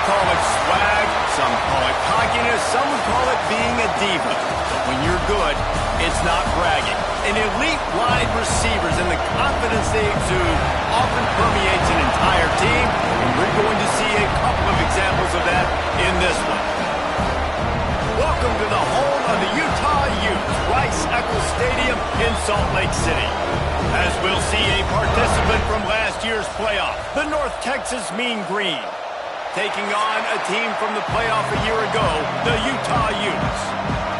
call it swag, some call it cockiness, some would call it being a diva. But when you're good, it's not bragging. An elite wide receivers and the confidence they exude often permeates an entire team, and we're going to see a couple of examples of that in this one. Welcome to the home of the Utah Utes, Rice-Eccles Stadium in Salt Lake City. As we'll see a participant from last year's playoff, the North Texas Mean Green, taking on a team from the playoff a year ago, the Utah Utes.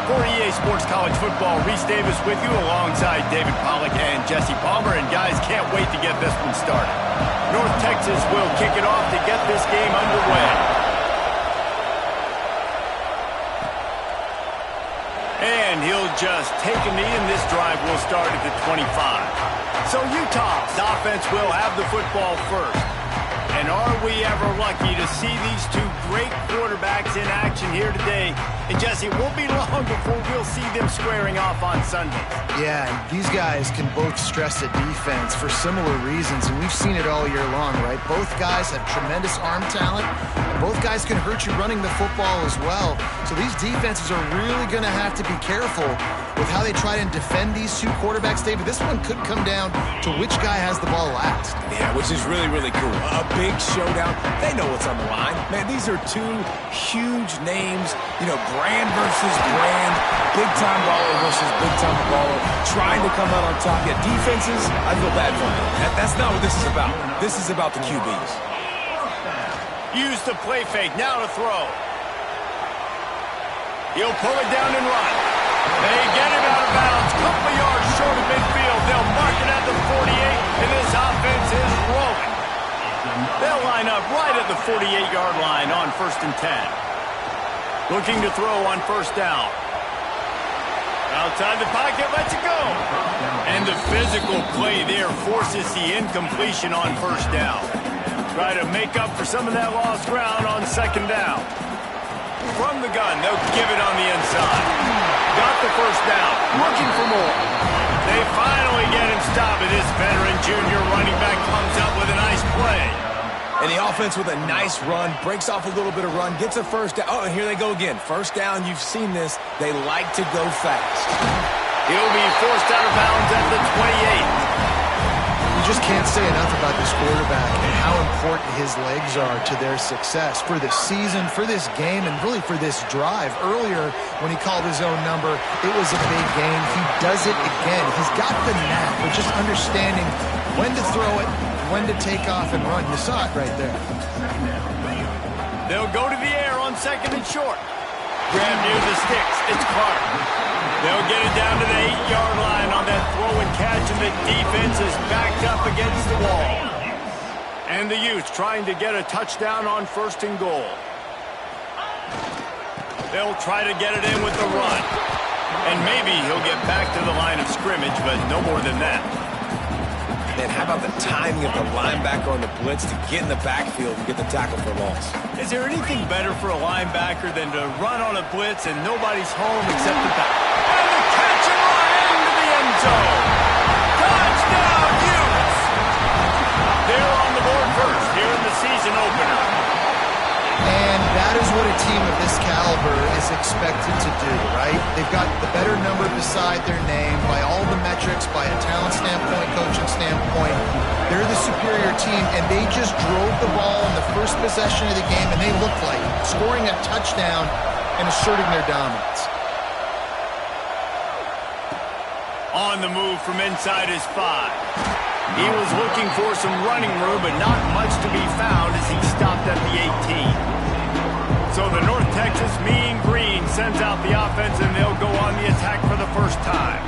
For EA Sports College Football, Reese Davis with you alongside David Pollack and Jesse Palmer. And guys, can't wait to get this one started. North Texas will kick it off to get this game underway. And he'll just take a knee, and this drive will start at the 25. So Utah's offense will have the football first. And are we ever lucky to see these two great quarterbacks in action here today? And Jesse, it won't be long before we'll see them squaring off on Sunday. Yeah, and these guys can both stress the defense for similar reasons, and we've seen it all year long, right? Both guys have tremendous arm talent, and both guys can hurt you running the football as well. So these defenses are really going to have to be careful with how they try and defend these two quarterbacks, David. This one could come down to which guy has the ball last. Yeah, which is really, really cool. A big showdown. They know what's on the line. Man, these are two huge names, you know, brand versus brand, big-time baller versus big-time baller, trying to come out on top. Yeah, defenses, I feel bad for them. That's not what this is about. This is about the QBs. Use the play fake, now to throw. He'll pull it down and run. They get him out of bounds, couple of yards short of midfield. They'll mark it at the 48, and this offense is rolling. They'll line up right at the 48-yard line on 1st and 10. Looking to throw on 1st down. Outside the pocket, lets it go. And the physical play there forces the incompletion on 1st down. Try to make up for some of that lost ground on 2nd down. From the gun, they'll give it on the inside. Got the 1st down, looking for more. They finally get him stopped, and this veteran junior running back comes up with a nice play. And the offense with a nice run, breaks off a little bit of run, gets a 1st down. Oh, and here they go again. 1st down, you've seen this. They like to go fast. He'll be forced out of bounds at the 28. You just can't say enough about this quarterback and how important his legs are to their success for this season, for this game, and really for this drive. Earlier, when he called his own number, it was a big game. He does it again. He's got the knack of just understanding when to throw it, when to take off and run. You saw it right there. They'll go to the air on 2nd and short. Grab near the sticks. It's Clark. They'll get it down to the 8-yard line on that throw and catch, and the defense is backed up against the wall. And the Utes trying to get a touchdown on 1st and goal. They'll try to get it in with the run. And maybe he'll get back to the line of scrimmage, but no more than that. Man, how about the timing of the linebacker on the blitz to get in the backfield and get the tackle for loss? Is there anything better for a linebacker than to run on a blitz and nobody's home except the back? And the catch and run into the end zone. Touchdown, Utes! They're on the board first here in the season opener. And that is what a team of this caliber is expected to do, right? They've got the better number beside their name by all the metrics, by a talent standpoint, coaching standpoint. They're the superior team, and they just drove the ball in the first possession of the game, and they looked like scoring a touchdown and asserting their dominance. On the move from inside his 5. He was looking for some running room, but not much to be found as he stopped at the 18. So the North Texas Mean Green sends out the offense, and they'll go on the attack for the 1st time.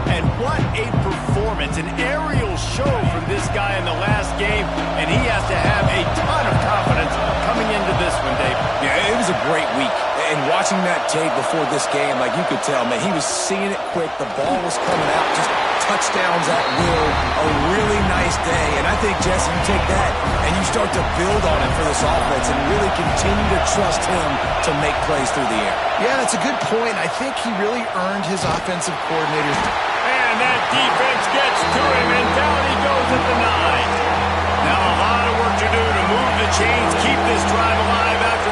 And what a performance, an aerial show from this guy in the last game, and he has to have a ton of confidence coming into this one, Dave. Yeah, it was a great week. And watching that tape before this game, like you could tell, man, he was seeing it quick. The ball was coming out, just touchdowns at will. A really nice day. And I think, Jesse, you take that and you start to build on it for this offense and really continue to trust him to make plays through the air. Yeah, that's a good point. I think he really earned his offensive coordinator's. And that defense gets to him, and down he goes at the 9. Now a lot of work to do to move the chains, keep this drive alive after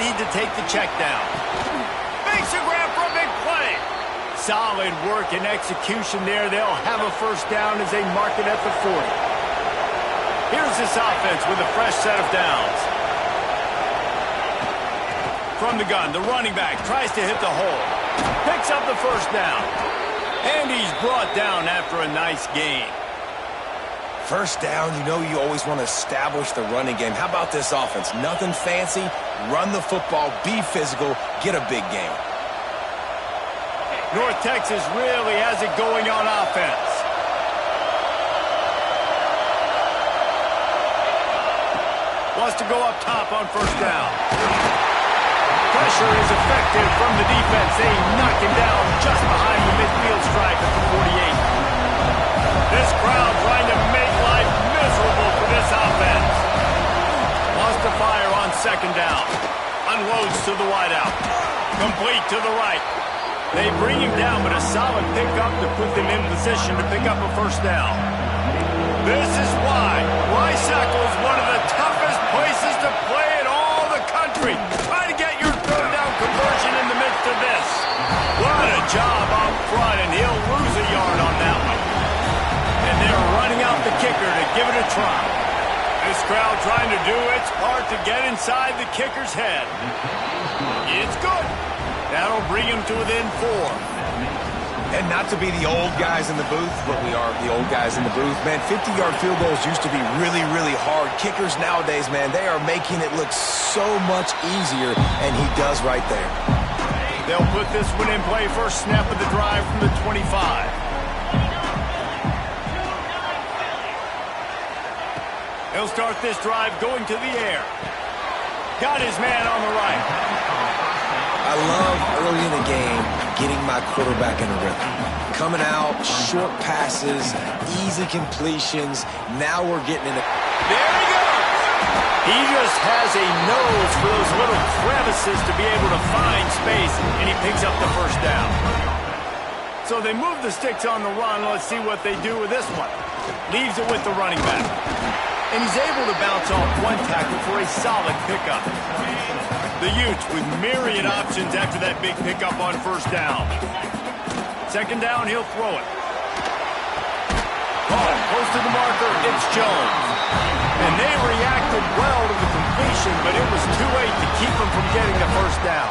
need to take the check down. Makes a grab for a big play. Solid work and execution there. They'll have a first down as they mark it at the 40. Here's this offense with a fresh set of downs. From the gun, the running back tries to hit the hole. Picks up the first down. And he's brought down after a nice gain. First down, you know you always want to establish the running game. How about this offense? Nothing fancy. Run the football, be physical, get a big gain. North Texas really has it going on offense. Wants to go up top on first down. Pressure is effective from the defense. They knock him down just behind the midfield stripe at the 48. This crowd trying to make life miserable for this offense. Wants to fire on second down. Unloads to the wideout. Complete to the right. They bring him down, but a solid pickup to put them in position to pick up a first down. This is why Rice-Eccles is one of the toughest places to play in all the country. Try to get your third down conversion in the midst of this. What a job up front, and he'll lose a yard on that one. And they're running out the kicker to give it a try. This crowd trying to do its part to get inside the kicker's head. It's good. That'll bring him to within 4. And not to be the old guys in the booth, but we are the old guys in the booth. Man, 50-yard field goals used to be really, really hard. Kickers nowadays, man, they are making it look so much easier, and he does right there. They'll put this one in play first snap of the drive from the 25. He'll start this drive going to the air. Got his man on the right. I love early in the game getting my quarterback in a rhythm. Coming out, short passes, easy completions. Now we're getting in it. There he goes. He just has a nose for those little crevices to be able to find space, and he picks up the first down. So they move the sticks on the run. Let's see what they do with this one. Leaves it with the running back. And he's able to bounce off one tackle for a solid pickup. The Utes with myriad options after that big pickup on first down. Second down, he'll throw it. Oh, close to the marker, it's Jones. And they reacted well to the completion, but it was too late to keep him from getting the first down.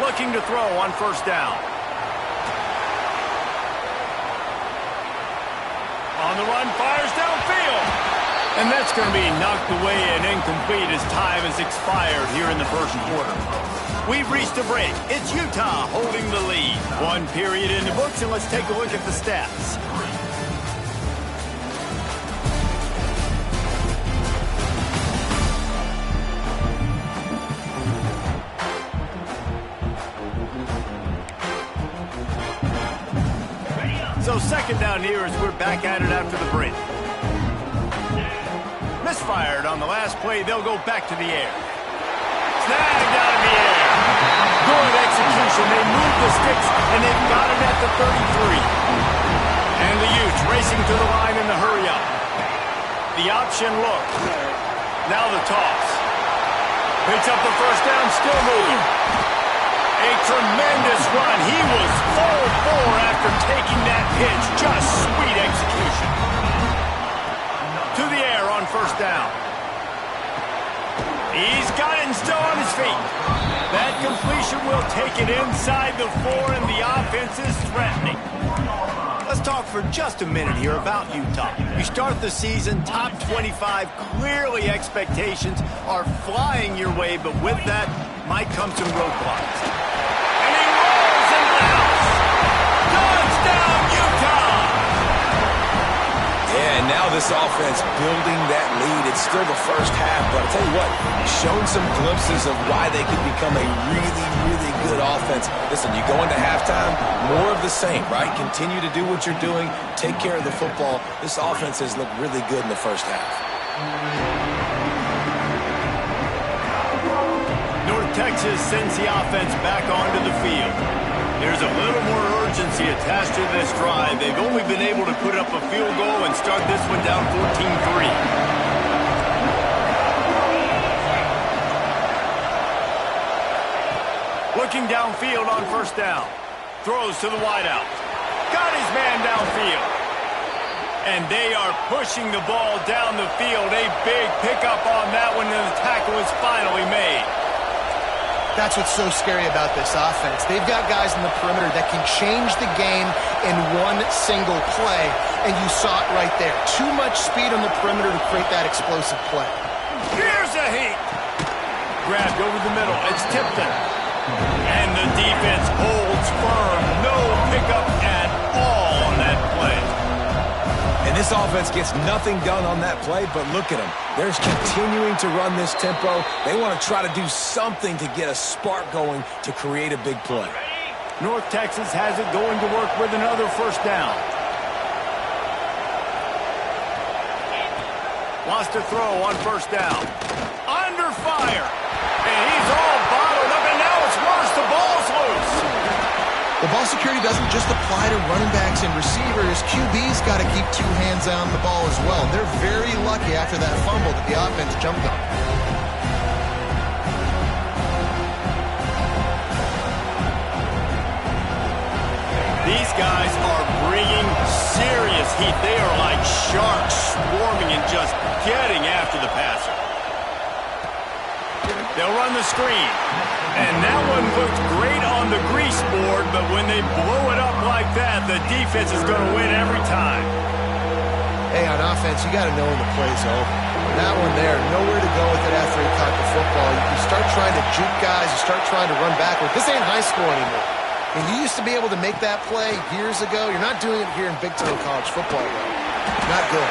Looking to throw on first down. On the run, fires downfield. And that's going to be knocked away and incomplete as time has expired here in the first quarter. We've reached a break. It's Utah holding the lead. One period in the books, and let's take a look at the stats. So second down here as we're back at it after the break. Misfired on the last play. They'll go back to the air. Snagged out of the air. Good execution. They move the sticks, and they've got it at the 33. And the Utes racing to the line in the hurry-up. The option look. Now the toss. Picks up the first down, still moving. A tremendous run. He was 4-4 after taking that pitch. Just sweet execution. To the air on first down. He's got it and still on his feet. That completion will take it inside the 4, and the offense is threatening. Let's talk for just a minute here about Utah. You start the season top 25. Clearly expectations are flying your way, but with that might come some roadblocks. And he rolls into the house. Touchdown, Utah! Yeah, and now this offense building that lead. It's still the first half, but I'll tell you what, shown some glimpses of why they could become a really, really good offense. Listen, you go into halftime, more of the same, right? Continue to do what you're doing, take care of the football. This offense has looked really good in the first half. North Texas sends the offense back onto the field. There's a little more urgency attached to this drive. They've only been able to put up a field goal and start this one down 14-3. Looking downfield on first down. Throws to the wideout. Got his man downfield. And they are pushing the ball down the field. A big pickup on that one, and the tackle is finally made. That's what's so scary about this offense. They've got guys in the perimeter that can change the game in one single play, and you saw it right there. Too much speed on the perimeter to create that explosive play. Here's a heat. Grabbed over the middle. It's Tipton. And the defense holds firm. No pickup at all on that play. And this offense gets nothing done on that play, but look at them. They're continuing to run this tempo. They want to try to do something to get a spark going to create a big play. North Texas has it going to work with another first down. Wants to throw on first down. Under fire. And he's all bottled up, and now it's worse. The ball's loose. The ball security doesn't just apply to running backs and receivers. QB's got to keep two hands on the ball as well. And they're very lucky after that fumble that the offense jumped on. These guys are bringing serious heat. They are like sharks swarming and just getting after the passer. They'll run the screen. And that one looked great on the grease board, but when they blow it up like that, the defense is going to win every time. Hey, on offense, you got to know when the play's over. That one there, nowhere to go with it after he caught the football. You start trying to juke guys, you start trying to run backward. This ain't high school anymore. And you used to be able to make that play years ago. You're not doing it here in Big Ten college football, though. Not good.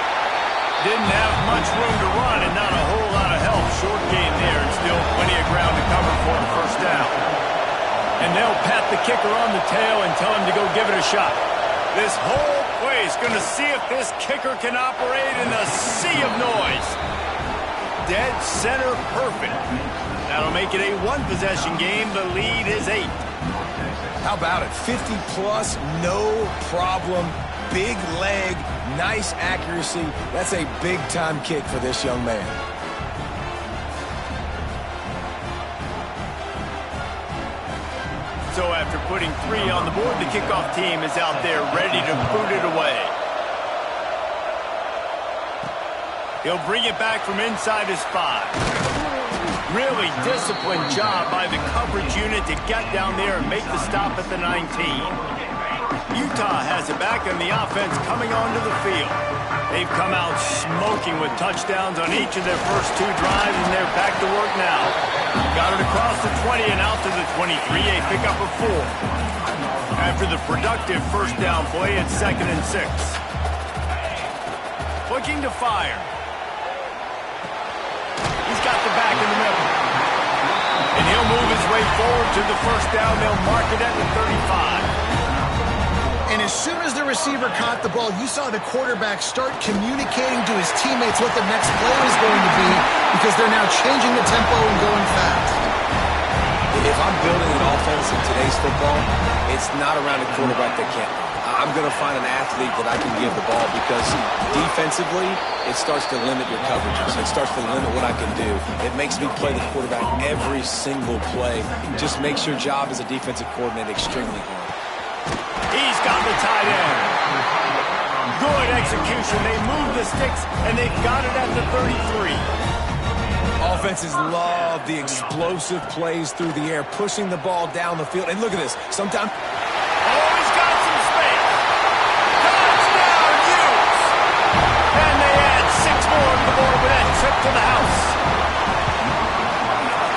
Didn't have much room to run and not a whole lot of help. Short game there and still plenty of ground to cover for the first down. And they'll pat the kicker on the tail and tell him to go give it a shot. This whole play is going to see if this kicker can operate in the sea of noise. Dead center perfect. That'll make it a one-possession game. The lead is 8. How about it? 50-plus, no problem. Big leg, nice accuracy. That's a big-time kick for this young man. So after putting 3 on the board, the kickoff team is out there ready to boot it away. He'll bring it back from inside his 5. Really disciplined job by the coverage unit to get down there and make the stop at the 19. Utah has it back, and the offense coming onto the field. They've come out smoking with touchdowns on each of their first 2 drives, and they're back to work now. Got it across the 20 and out to the 23, a pickup of 4. After the productive first down play, it's 2nd and 6. Looking to fire. He's got the back in the middle. And he'll move his way forward to the first down. They'll mark it at the 35. And as soon as the receiver caught the ball, you saw the quarterback start communicating to his teammates what the next play was going to be because they're now changing the tempo and going fast. If I'm building an offense in today's football, it's not around a quarterback that can't. I'm going to find an athlete that I can give the ball because defensively, it starts to limit your coverages. It starts to limit what I can do. It makes me play the quarterback every single play. It just makes your job as a defensive coordinator extremely hard. He's got the tight end. Good execution. They move the sticks, and they've got it at the 33. Offenses love the explosive plays through the air, pushing the ball down the field. And look at this. Sometimes... Oh, he's got some space. Touchdown, Utes. And they add 6 more to the board with that trip to the house.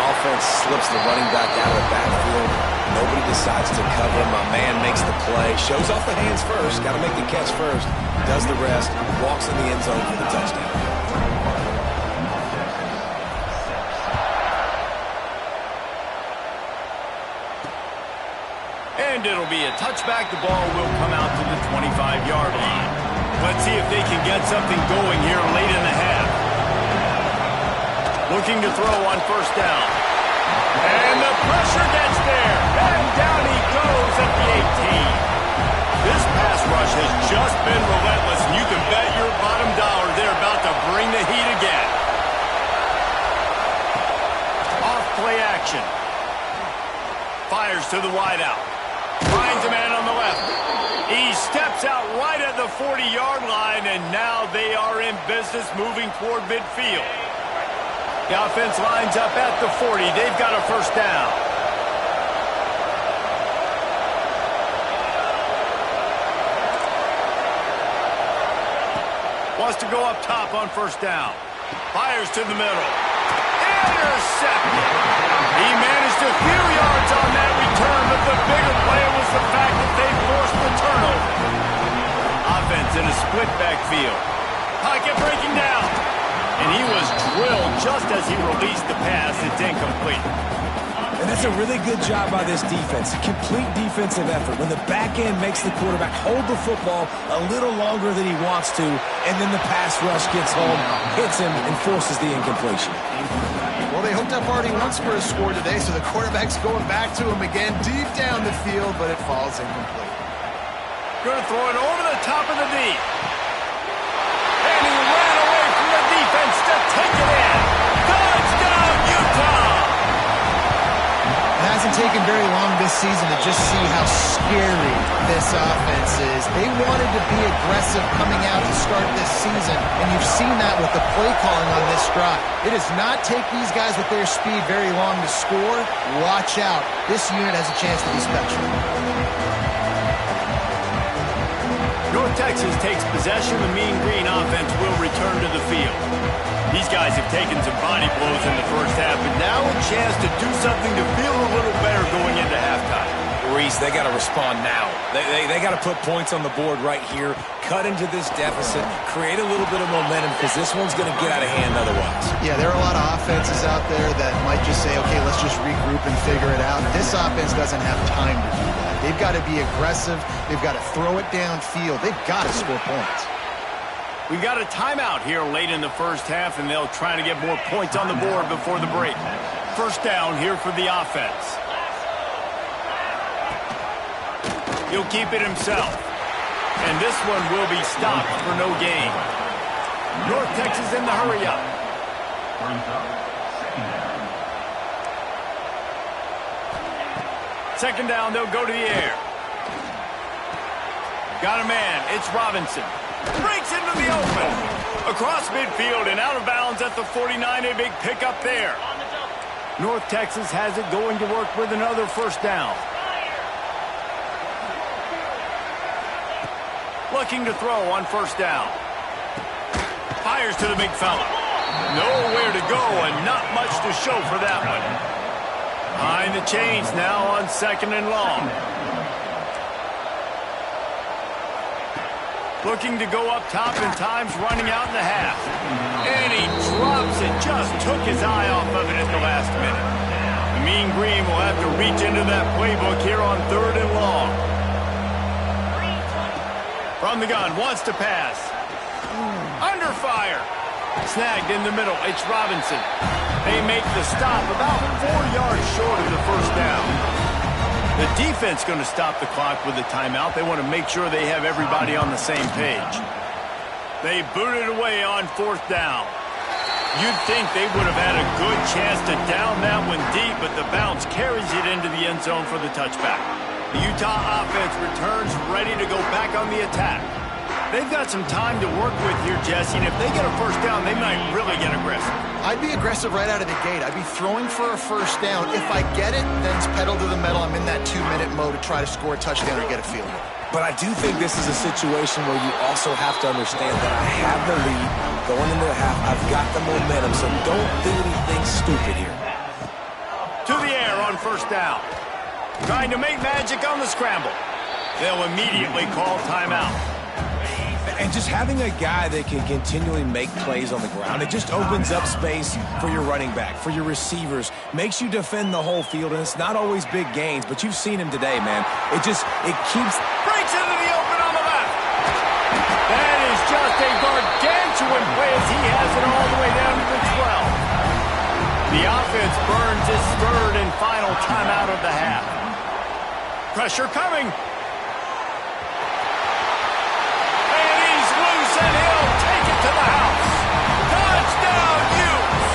Offense slips the running back out of the backfield. Nobody decides to cover. My man makes the play. Shows off the hands first. Got to make the catch first. Does the rest. Walks in the end zone for the touchdown. And it'll be a touchback. The ball will come out to the 25-yard line. Let's see if they can get something going here late in the half. Looking to throw on first down. And the pressure gets there. And down he goes at the 18. This pass rush has just been relentless, and you can bet your bottom dollar they're about to bring the heat again. Off play action. Fires Fires to the wideout. Finds a man on the left. He steps out right at the 40-yard line, and now they are in business moving toward midfield. The offense lines up at the 40. They've got a first down. Wants to go up top on first down. Fires to the middle. Intercepted. He managed a few yards on that return, but the bigger play was the fact that they forced the turnover. Offense in a split backfield. Pocket breaking down. And he was drilled just as he released the pass. It's incomplete. And that's a really good job by this defense. Complete defensive effort. When the back end makes the quarterback hold the football a little longer than he wants to, and then the pass rush gets home, hits him, and forces the incompletion. Well, they hooked up already once for a score today, so the quarterback's going back to him again deep down the field, but it falls incomplete. Going to throw it over the top of the deep. And he ran away from the defense to take it in. Touchdown, Utah! It hasn't taken very long this season to just see how scary this offense is. They wanted to be aggressive coming out to start this season, and you've seen that with the play calling on this drive. It does not take these guys with their speed very long to score. Watch out. This unit has a chance to be special. North Texas takes possession. The Mean Green offense will return to the field. These guys have taken some body blows in the first half, but now a chance to do something to feel a little better going into halftime. Reese, they got to respond now. They got to put points on the board right here, cut into this deficit, create a little bit of momentum, because this one's going to get out of hand otherwise. Yeah, there are a lot of offenses out there that might just say, okay, let's just regroup and figure it out. This offense doesn't have time to do that. They've got to be aggressive. They've got to throw it downfield. They've got to score points. We got a timeout here late in the first half, and they'll try to get more points on the board before the break. First down here for the offense. He'll keep it himself. And this one will be stopped for no gain. North Texas in the hurry up. Second down, they'll go to the air. Got a man. It's Robinson. Breaks into the open. Across midfield and out of bounds at the 49. A big pickup there. North Texas has it going to work with another first down. Looking to throw on first down. Fires to the big fella. Nowhere to go and not much to show for that one. Behind the chains now on second and long. Looking to go up top, and time's running out in the half. And he drops it. Just took his eye off of it at the last minute. The Mean Green will have to reach into that playbook here on third and long. From the gun, wants to pass. Under fire. Snagged in the middle. It's Robinson. They make the stop about 4 yards short of the first down. The defense going to stop the clock with a timeout. They want to make sure they have everybody on the same page. They boot it away on fourth down. You'd think they would have had a good chance to down that one deep, but the bounce carries it into the end zone for the touchback. The Utah offense returns ready to go back on the attack. They've got some time to work with here, Jesse, and if they get a first down, they might really get aggressive. I'd be aggressive right out of the gate. I'd be throwing for a first down. If I get it, then it's pedal to the metal. I'm in that 2-minute mode to try to score a touchdown or get a field goal. But I do think this is a situation where you also have to understand that I have the lead going into the half. I've got the momentum, so don't do anything stupid here. To the air on first down. Trying to make magic on the scramble. They'll immediately call timeout. And just having a guy that can continually make plays on the ground, it just opens up space for your running back, for your receivers, makes you defend the whole field, and it's not always big gains, but you've seen him today, man. It keeps... Breaks into the open on the left. That is just a gargantuan play as he has it all the way down to the 12. The offense burns its third and final timeout of the half. Pressure coming. And he'll take it to the house. Touchdown, Utes!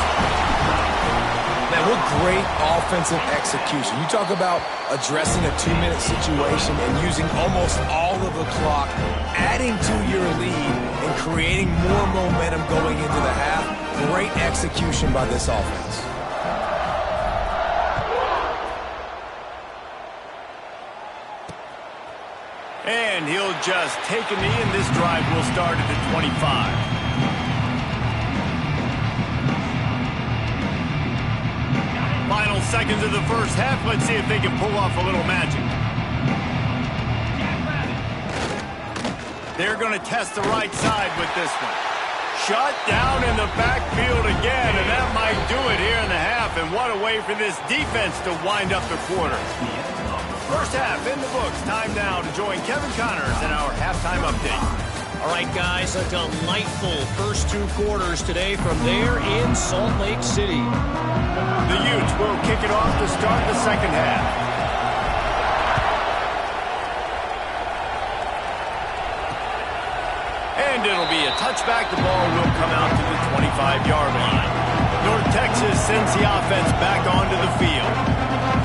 Man, what great offensive execution. You talk about addressing a 2-minute situation and using almost all of the clock, adding to your lead, and creating more momentum going into the half. Great execution by this offense. And he'll just take a knee, and this drive will start at the 25. Final seconds of the first half. Let's see if they can pull off a little magic. They're going to test the right side with this one. Shut down in the backfield again, and that might do it here in the half. And what a way for this defense to wind up the quarter. First half in the books. Time now to join Kevin Connors in our halftime update. All right, guys, a delightful first 2 quarters today from there in Salt Lake City. The Utes will kick it off to start the second half. And it'll be a touchback. The ball will come out to the 25-yard line. North Texas sends the offense back onto the field.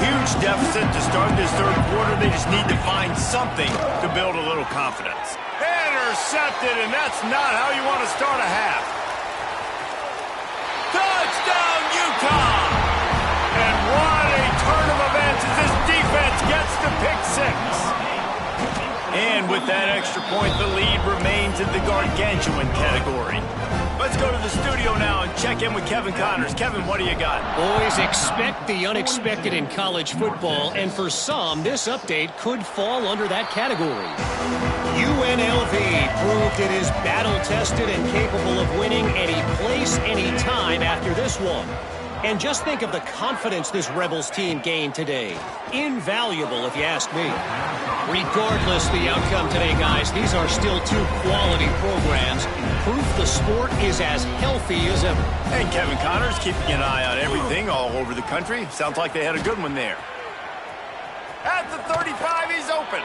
Huge deficit to start this third quarter. They just need to find something to build a little confidence. Intercepted, and that's not how you want to start a half. Touchdown, Utah! And what a turn of events as this defense gets to pick 6. And with that extra point, the lead remains in the gargantuan category. Let's go to the studio now and check in with Kevin Connors. Kevin, what do you got? Boys, expect the unexpected in college football, and for some, this update could fall under that category. UNLV proved it is battle-tested and capable of winning any place, any time after this one. And just think of the confidence this Rebels team gained today. Invaluable, if you ask me. Regardless the outcome today, guys, these are still 2 quality programs. Proof the sport is as healthy as ever. And Kevin Connors keeping an eye on everything all over the country. Sounds like they had a good one there. At the 35, he's open.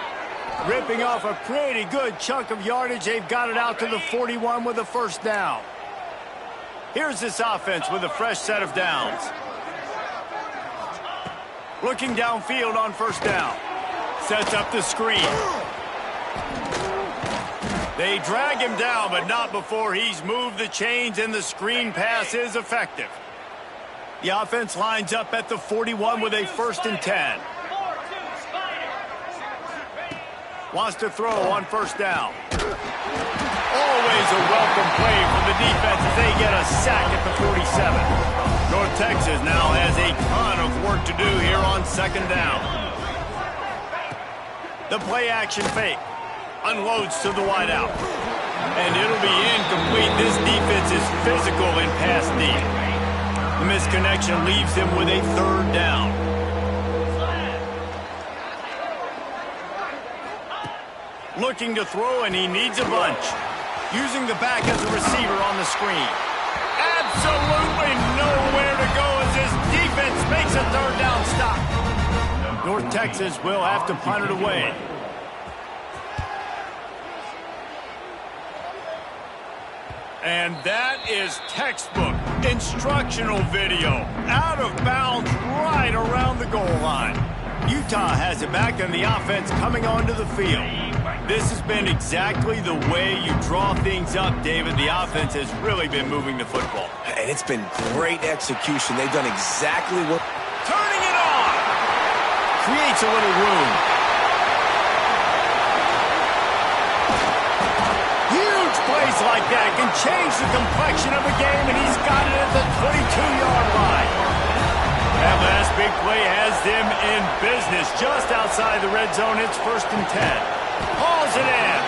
Ripping off a pretty good chunk of yardage. They've got it out to the 41 with a first down. Here's this offense with a fresh set of downs. Looking downfield on first down. Sets up the screen. They drag him down, but not before he's moved the chains, and the screen pass is effective. The offense lines up at the 41 with a 1st and 10. Wants to throw on first down. Always a welcome play from the defense as they get a sack at the 47. North Texas now has a ton of work to do here on second down. The play action fake. Unloads to the wideout. And it'll be incomplete. This defense is physical in pass deep. The misconnection leaves him with a 3rd down. Looking to throw, and he needs a bunch. Using the back as a receiver on the screen. Absolutely nowhere to go as this defense makes a 3rd down stop. North Texas will have to punt it away. And that is textbook instructional video. Out of bounds right around the goal line. Utah has it back, and the offense coming onto the field. This has been exactly the way you draw things up, David. The offense has really been moving the football. And it's been great execution. They've done exactly what... Turning it on! Creates a little room. Huge plays like that can change the complexion of a game, and he's got it at the 22-yard line. That last big play has them in business just outside the red zone. It's 1st and 10. Hauls it in.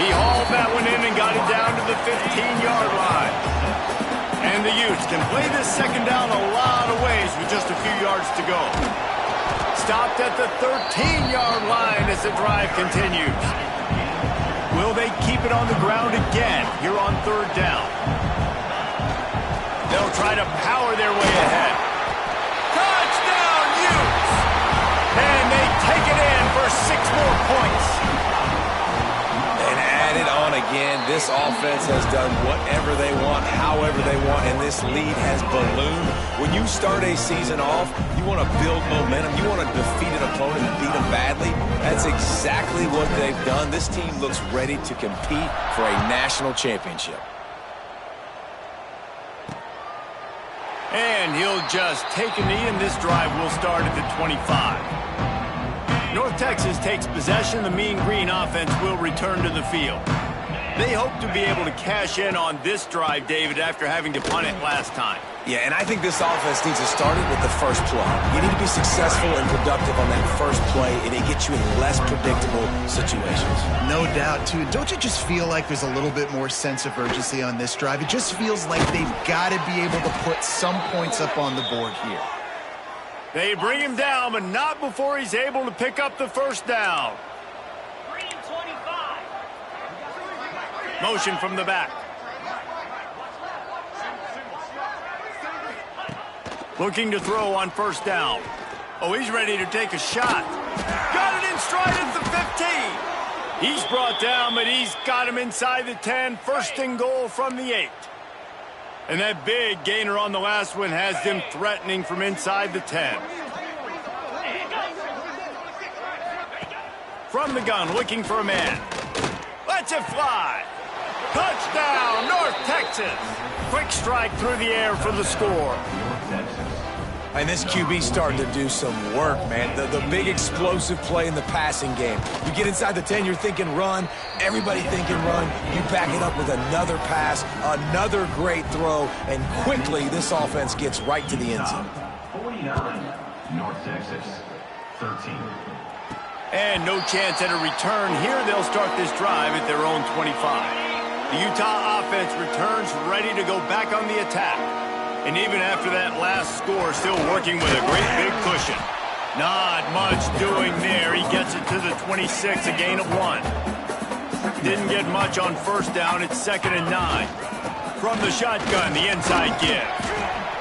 He hauled that one in and got it down to the 15-yard line. And the Utes can play this second down a lot of ways with just a few yards to go. Stopped at the 13-yard line as the drive continues. Will they keep it on the ground again here on 3rd down? They'll try to power their way ahead. Touchdown, Utes! And they take it in for 6 more points. And add it on again. This this offense has done whatever they want, however they want, and this lead has ballooned. When you start a season off, you want to build momentum. You want to defeat an opponent and beat them badly. That's exactly what they've done. This team looks ready to compete for a national championship. And he'll just take a knee, and this drive will start at the 25. North Texas takes possession. The Mean Green offense will return to the field. They hope to be able to cash in on this drive, David, after having to punt it last time. Yeah, and I think this offense needs to start it with the first play. You need to be successful and productive on that first play, and it gets you in less predictable situations. No doubt, too. Don't you just feel like there's a little bit more sense of urgency on this drive? It just feels like they've got to be able to put some points up on the board here. They bring him down, but not before he's able to pick up the first down. Motion from the back. Looking to throw on first down. Oh, he's ready to take a shot. Got it in stride at the 15. He's brought down, but he's got him inside the 10. First and goal from the 8. And that big gainer on the last one has them threatening from inside the 10. From the gun, looking for a man. Lets it fly. Touchdown, North Texas. Quick strike through the air for the score. And this QB's starting to do some work, man. The big explosive play in the passing game. You get inside the 10, you're thinking run. Everybody thinking run. You back it up with another pass, another great throw, and quickly this offense gets right to the end zone. 49, North Texas, 13. And no chance at a return here. They'll start this drive at their own 25. The Utah offense returns ready to go back on the attack. And even after that last score, still working with a great big cushion. Not much doing there. He gets it to the 26, a gain of 1. Didn't get much on first down. It's 2nd and 9. From the shotgun, the inside give.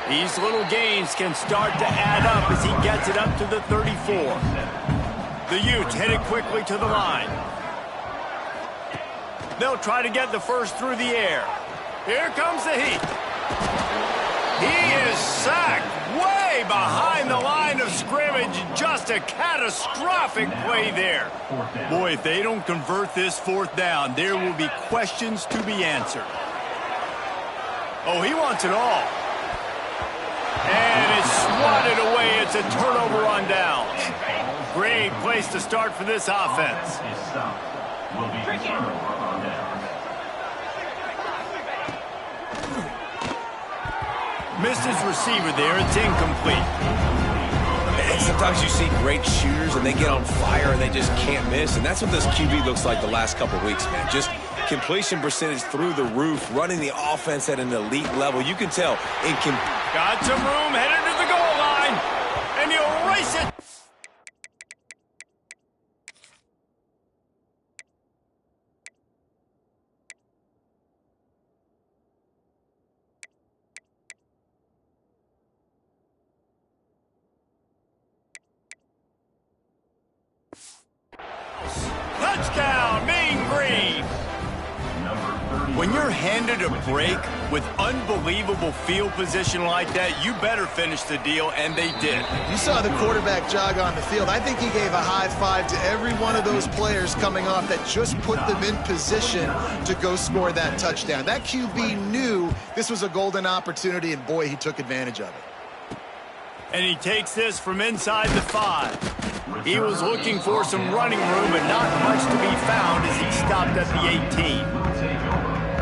These little gains can start to add up as he gets it up to the 34. The Utes headed quickly to the line. They'll try to get the first through the air. Here comes the heat. He is sacked way behind the line of scrimmage. Just a catastrophic play there. Boy, if they don't convert this fourth down, there will be questions to be answered. Oh, he wants it all. And it's swatted away. It's a turnover on downs. Great place to start for this offense. Missed his receiver there. It's incomplete. And sometimes you see great shooters and they get on fire and they just can't miss. And that's what this QB looks like the last couple weeks, man. Just completion percentage through the roof, running the offense at an elite level. You can tell. Got some room, headed to the goal line. And he'll race it. Touchdown, Mean Green. When you're handed a break with unbelievable field position like that, you better finish the deal, and they did. You saw the quarterback jog on the field. I think he gave a high five to every one of those players coming off that just put them in position to go score that touchdown. That QB knew this was a golden opportunity, and boy, he took advantage of it. And he takes this from inside the 5. He was looking for some running room, but not much to be found as he stopped at the 18.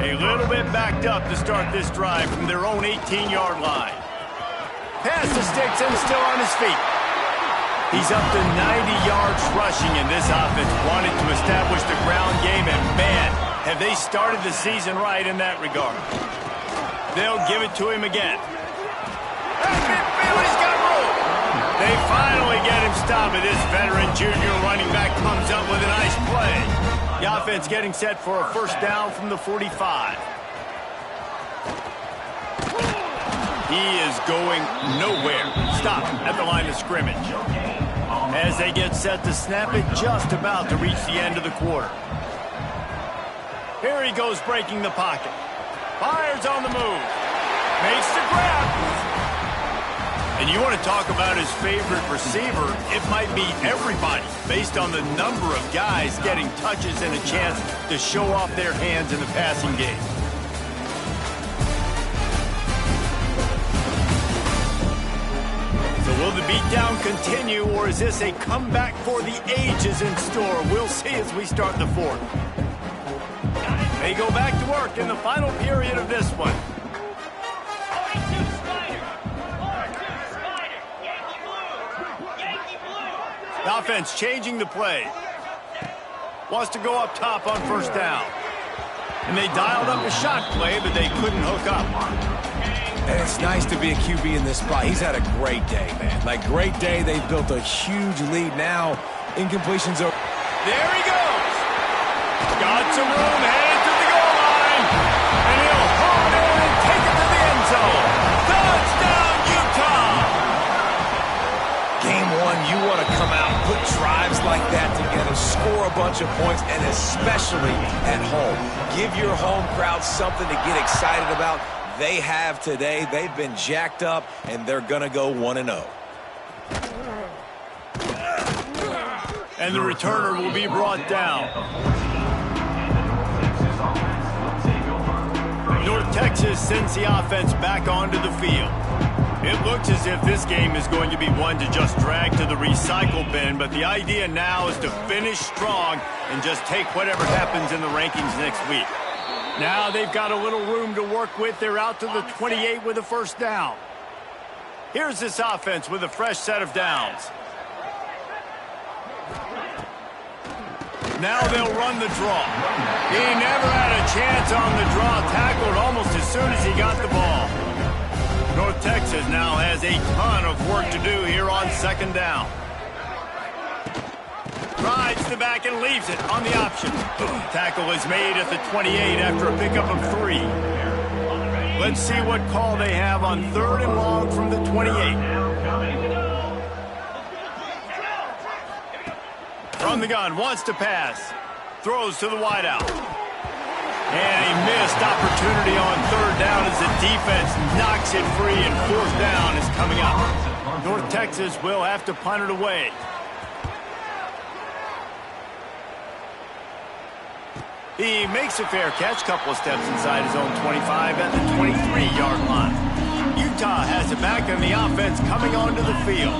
A little bit backed up to start this drive from their own 18-yard line. Pass to Sticks and still on his feet. He's up to 90 yards rushing, and this offense wanted to establish the ground game, and man, have they started the season right in that regard. They'll give it to him again. He's got room. They finally get him stopped, but this veteran junior running back comes up with a nice play. The offense getting set for a first down from the 45. He is going nowhere. Stop at the line of scrimmage. As they get set to snap it, just about to reach the end of the quarter. Here he goes breaking the pocket. Fires on the move. Makes the grab. And you want to talk about his favorite receiver, it might be everybody, based on the number of guys getting touches and a chance to show off their hands in the passing game. So will the beatdown continue, or is this a comeback for the ages in store? We'll see as we start the fourth. They go back to work in the final period of this one. The offense changing the play. Wants to go up top on first down. And they dialed up a shot play, but they couldn't hook up. And it's nice to be a QB in this spot. He's had a great day, man. Like, great day. They've built a huge lead now. Incompletions are... There he goes. Got some room, headed to the goal line. And he'll haul it in and take it to the end zone. Touchdown, Utah. Game one, you want to come out, put drives like that together, score a bunch of points, and especially at home. Give your home crowd something to get excited about. They have today. They've been jacked up, and they're going to go 1-0. And the returner will be brought down. North Texas sends the offense back onto the field. It looks as if this game is going to be one to just drag to the recycle bin, but the idea now is to finish strong and just take whatever happens in the rankings next week. Now they've got a little room to work with. They're out to the 28 with a first down. Here's this offense with a fresh set of downs. Now they'll run the draw. He never had a chance on the draw, tackled almost as soon as he got the ball. North Texas now has a ton of work to do here on second down. Rides the back and leaves it on the option. Tackle is made at the 28 after a pickup of 3. Let's see what call they have on third and long from the 28. From the gun, wants to pass. Throws to the wideout. And a missed opportunity on third down as the defense knocks it free, and fourth down is coming up. North Texas will have to punt it away. He makes a fair catch, couple of steps inside his own 25 at the 23-yard line. Utah has it back, and the offense coming onto the field.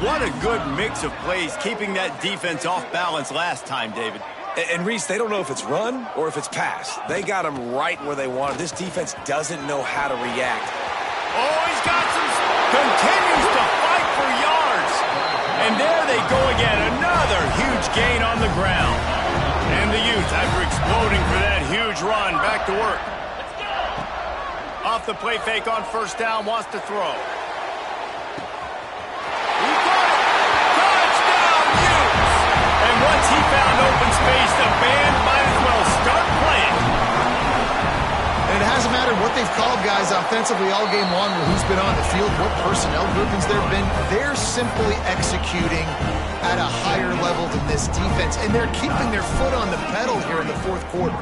What a good mix of plays, keeping that defense off balance last time, David. And Reese, they don't know if it's run or if it's pass. They got them right where they want it. This defense doesn't know how to react. Oh, he's got some... Continues to fight for yards. And there they go again. Another huge gain on the ground. And the Utes, after exploding for that huge run, back to work. Off the play fake on first down, wants to throw. He caught it. Touchdown, Utes. And once he found open space, the band might as well start playing. And it hasn't mattered what they've called guys offensively all game long, or who's been on the field, what personnel groupings there have been. They're simply executing at a higher level than this defense, and they're keeping their foot on the pedal here in the fourth quarter.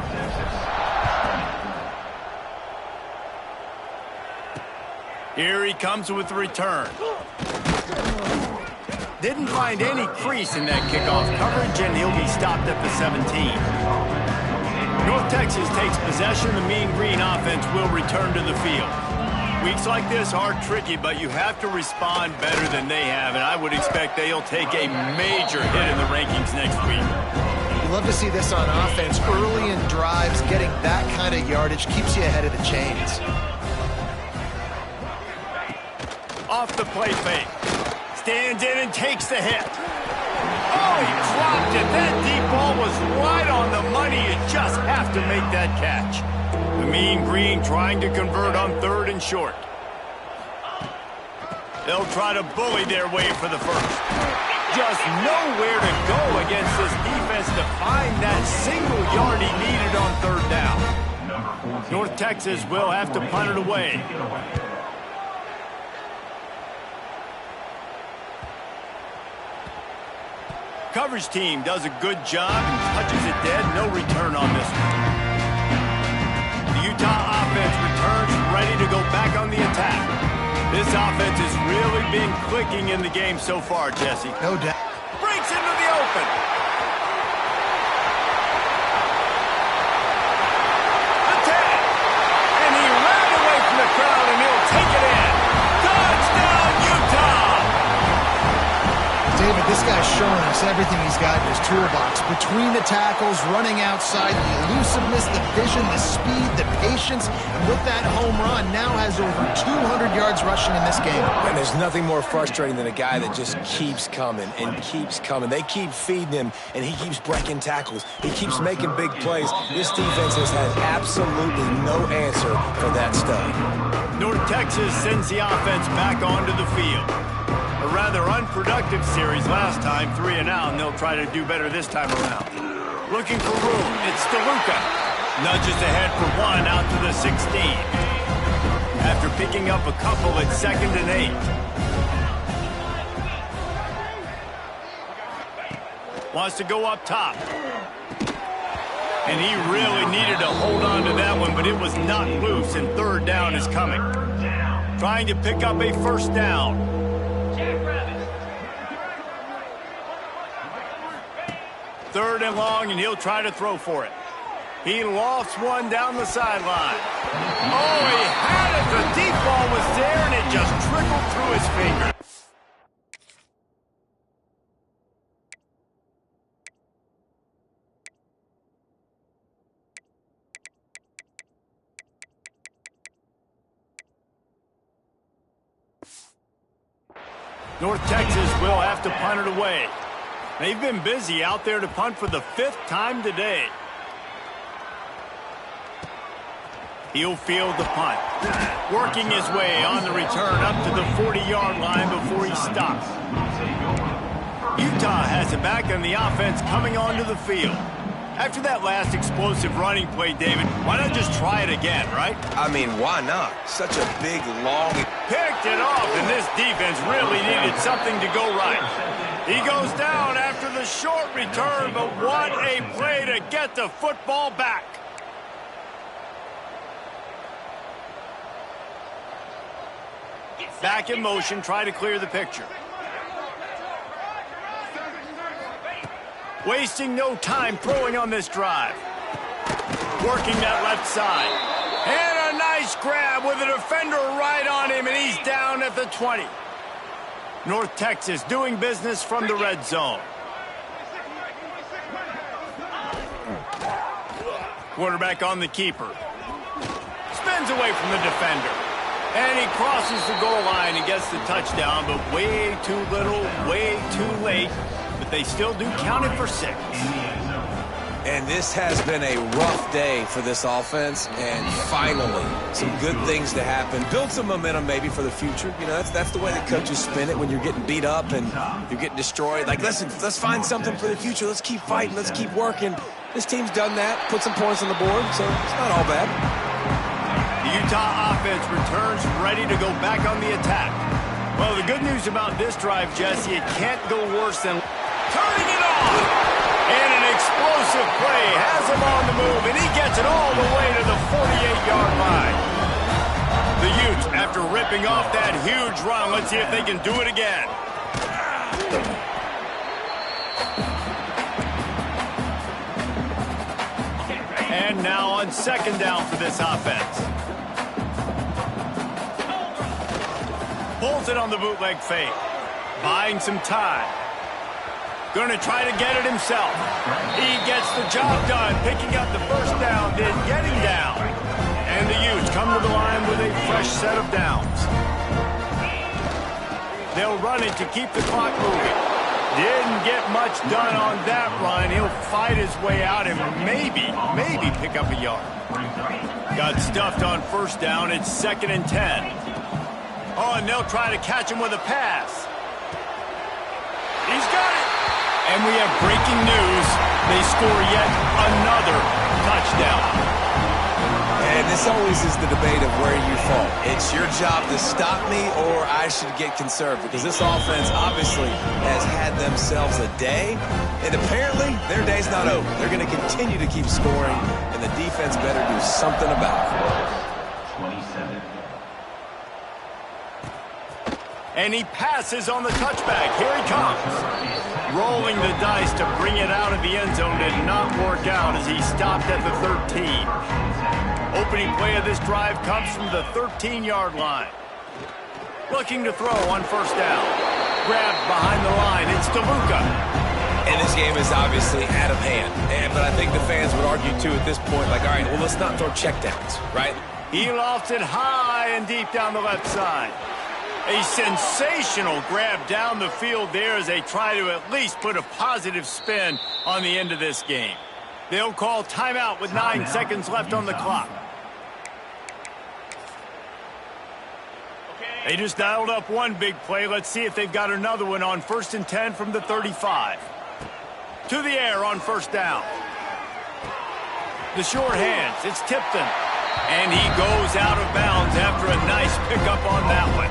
Here he comes with the return. Didn't find any crease in that kickoff coverage, and he'll be stopped at the 17. North Texas takes possession. The Mean Green offense will return to the field. Weeks like this are tricky, but you have to respond better than they have, and I would expect they'll take a major hit in the rankings next week. You love to see this on offense. Early in drives, getting that kind of yardage keeps you ahead of the chains. Off the play fake. Stands in and takes the hit. Oh, he dropped it. That deep ball was right on the money. You just have to make that catch. The Mean Green trying to convert on third and short. They'll try to bully their way for the first. Just nowhere to go against this defense to find that single yard he needed on third down. North Texas will have to punt it away. Coverage team does a good job and touches it dead. No return on this one. really been clicking in the game so far, Jesse. No doubt. Breaks into the open. Attack! And he ran away from the crowd, and he'll take it in. Touchdown, Utah! David, this guy's showing us everything he's got in his toolbox. Between the tackles, running outside, the elusiveness, the vision, the speed, the patience, and with that home run, now has over 200 yards rushing in this game. And there's nothing more frustrating than a guy that just keeps coming and keeps coming. They keep feeding him, and he keeps breaking tackles. He keeps making big plays. This defense has had absolutely no answer for that stud. North Texas sends the offense back onto the field. A rather unproductive series last time, 3 and out, and they'll try to do better this time around. Looking for room, it's DeLuca. Nudges ahead for 1 out to the 16. After picking up a couple at 2nd and 8. Wants to go up top. And he really needed to hold on to that one, but it was not loose, and 3rd down is coming. Trying to pick up a 1st down. 3rd and long, and he'll try to throw for it. He lofts one down the sideline. Oh, he had it. The deep ball was there, and it just trickled through his fingers. North Texas will have to punt it away. They've been busy out there to punt for the 5th time today. He'll field the punt. Working his way on the return up to the 40-yard line before he stops. Utah has it back on the offense coming onto the field. After that last explosive running play, David, why not just try it again, right? I mean, why not? Such a big, long... Picked it off, and this defense really needed something to go right. He goes down after the short return, but what a play to get the football back. Back in motion, try to clear the picture. Wasting no time throwing on this drive. Working that left side. And a nice grab with a defender right on him, and he's down at the 20. North Texas doing business from the red zone. Quarterback on the keeper. Spins away from the defender. And he crosses the goal line and gets the touchdown, but way too little, way too late. But they still do count it for 6. And this has been a rough day for this offense, and finally, some good things to happen. Build some momentum maybe for the future. You know, that's the way that coaches spin it when you're getting beat up and you're getting destroyed. Like, listen, let's find something for the future. Let's keep fighting. Let's keep working. This team's done that, put some points on the board, so it's not all bad. The Utah offense returns ready to go back on the attack. Well, the good news about this drive, Jesse, it can't go worse than turning it on. And an explosive play has him on the move, and he gets it all the way to the 48-yard line. The Utes, after ripping off that huge run, let's see if they can do it again. And now on 2nd down for this offense. Pulls it on the bootleg fake. Buying some time. Going to try to get it himself. He gets the job done, picking up the 1st down, then getting down. And the Utes come to the line with a fresh set of downs. They'll run it to keep the clock moving. Didn't get much done on that run. He'll fight his way out and maybe pick up a yard. Got stuffed on 1st down. It's 2nd and 10. Oh, and they'll try to catch him with a pass. He's got it. And we have breaking news. They score yet another touchdown. And this always is the debate of where you fall. It's your job to stop me, or I should get conserved, because this offense obviously has had themselves a day, and apparently their day's not over. They're going to continue to keep scoring, and the defense better do something about it. 27. And he passes on the touchback. Here he comes. Rolling the dice to bring it out of the end zone did not work out as he stopped at the 13. Opening play of this drive comes from the 13-yard line. Looking to throw on first down. Grabbed behind the line. It's DeLuca. And this game is obviously out of hand. But I think the fans would argue, too, at this point, like, all right, well, let's not throw checkdowns, right? He lofts it high and deep down the left side. A sensational grab down the field there as they try to at least put a positive spin on the end of this game. They'll call timeout with 9 seconds left on the clock. They just dialed up one big play. Let's see if they've got another one on 1st and 10 from the 35. To the air on first down. The short hands. It's Tipton. And he goes out of bounds after a nice pickup on that one.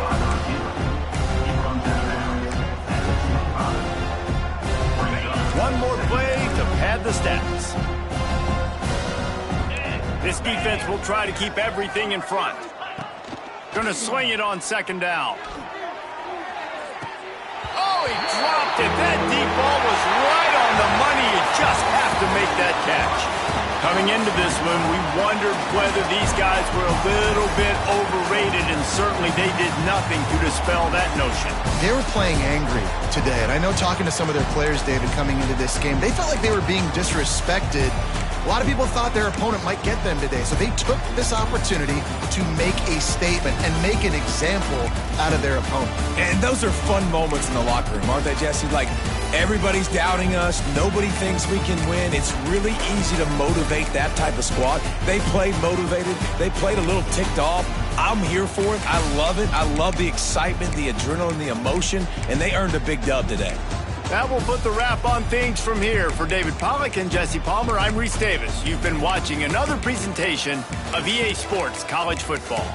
One more play to pad the stats. This defense will try to keep everything in front. Going to swing it on second down. Oh, he dropped it. That deep ball was right on the money. You just have to make that catch. Coming into this one, we wondered whether these guys were a little bit overrated, and certainly they did nothing to dispel that notion. They were playing angry today, and I know talking to some of their players, David, coming into this game, they felt like they were being disrespected. A lot of people thought their opponent might get them today, so they took this opportunity to make a statement and make an example out of their opponent. And those are fun moments in the locker room, aren't they, Jesse? Like, everybody's doubting us. Nobody thinks we can win. It's really easy to motivate that type of squad. They played motivated. They played a little ticked off. I'm here for it. I love it. I love the excitement, the adrenaline, the emotion, and they earned a big dub today. That will put the wrap on things from here. For David Pollack and Jesse Palmer, I'm Reese Davis. You've been watching another presentation of EA Sports College Football.